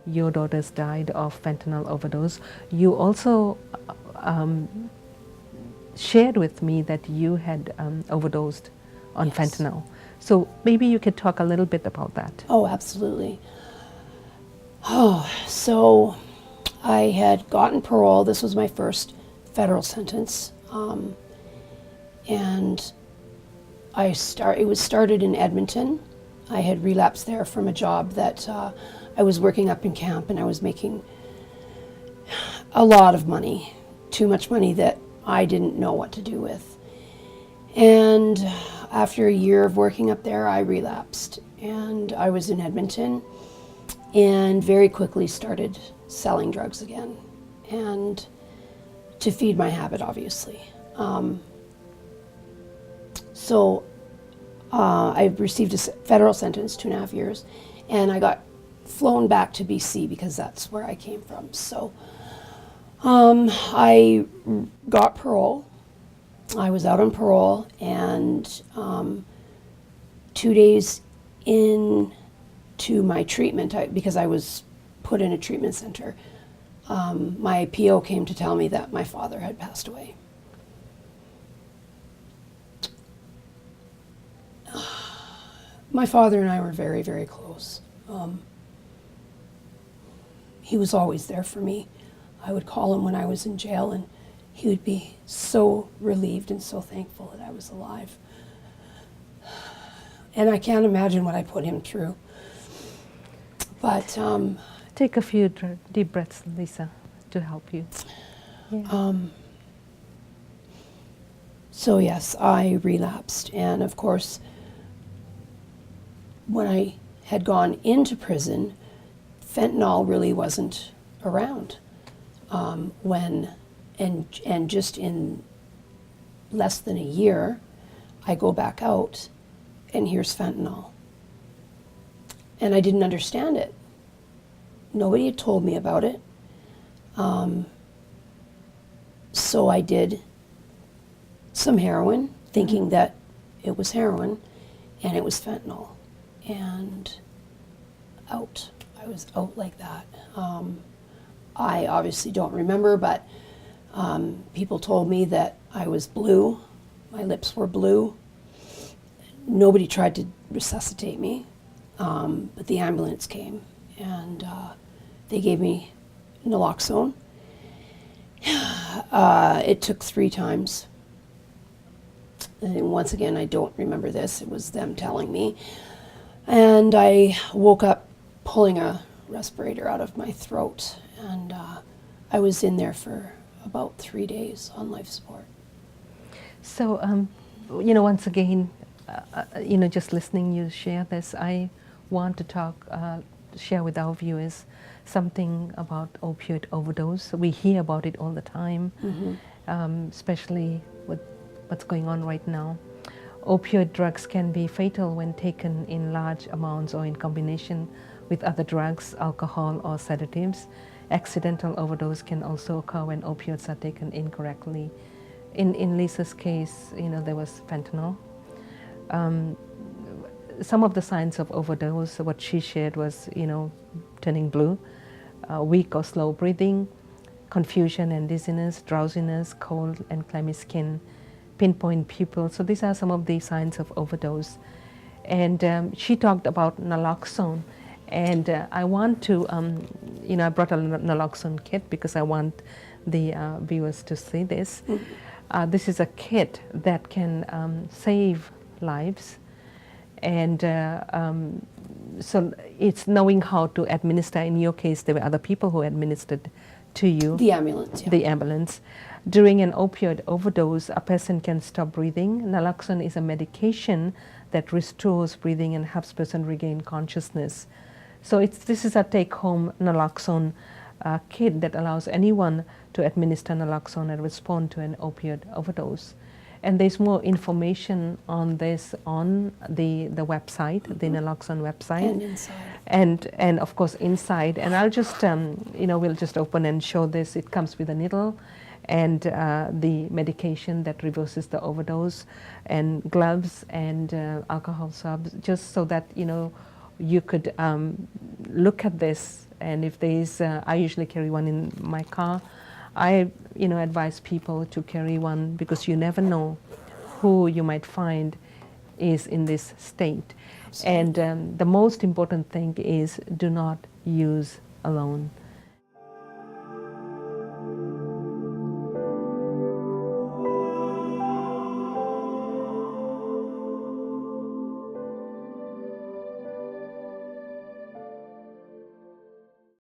your daughters died of fentanyl overdose. You also shared with me that you had overdosed on Yes. fentanyl. So maybe you could talk a little bit about that. Oh, absolutely. Oh, so I had gotten parole. This was my first federal sentence, and it was started in Edmonton. I had relapsed there from a job that I was working up in camp, and I was making a lot of money, too much money that I didn't know what to do with. And after a year of working up there, I relapsed, and I was in Edmonton, and very quickly started selling drugs again, and to feed my habit, obviously. So I received a federal sentence, 2.5 years, and I got flown back to BC because that's where I came from. So I got parole. I was out on parole, and 2 days into my treatment, because I was put in a treatment center, my PO came to tell me that my father had passed away. My father and I were very, very close. He was always there for me. I would call him when I was in jail, and he would be so relieved and so thankful that I was alive. And I can't imagine what I put him through. But Take a few deep breaths, Lisa, to help you. Yeah. So yes, I relapsed, and of course, when I had gone into prison, fentanyl really wasn't around. And just in less than a year, I go back out, and here's fentanyl, and I didn't understand it. Nobody had told me about it, so I did some heroin, thinking that it was heroin, and it was fentanyl. And out. I was out like that. I obviously don't remember, but people told me that I was blue. My lips were blue. Nobody tried to resuscitate me, but the ambulance came, and they gave me naloxone. It took 3 times. And once again, I don't remember this. It was them telling me. And I woke up pulling a respirator out of my throat, and I was in there for about 3 days on life support. So, once again, just listening you share this, I want to share with our viewers something about opioid overdose. We hear about it all the time, especially with what's going on right now. Opioid drugs can be fatal when taken in large amounts or in combination with other drugs, alcohol, or sedatives. Accidental overdose can also occur when opioids are taken incorrectly. In Lisa's case, there was fentanyl. Some of the signs of overdose, what she shared was, turning blue, weak or slow breathing, confusion and dizziness, drowsiness, cold and clammy skin, pinpoint pupils. So these are some of the signs of overdose. And she talked about naloxone. And I want to, I brought a naloxone kit because I want the viewers to see this. This is a kit that can save lives. And so it's knowing how to administer. In your case, there were other people who administered to you. The ambulance, yeah. The ambulance. During an opioid overdose, a person can stop breathing. Naloxone is a medication that restores breathing and helps person regain consciousness. So this is a take-home naloxone kit that allows anyone to administer naloxone and respond to an opioid overdose. And there's more information on this on the website, the naloxone website. And inside. And of course inside. And I'll just, we'll just open and show this. It comes with a needle and the medication that reverses the overdose, and gloves and alcohol swabs, just so that, you could look at this And if there is, I usually carry one in my car. I, advise people to carry one because you never know who you might find is in this state. Absolutely. And the most important thing is do not use alone.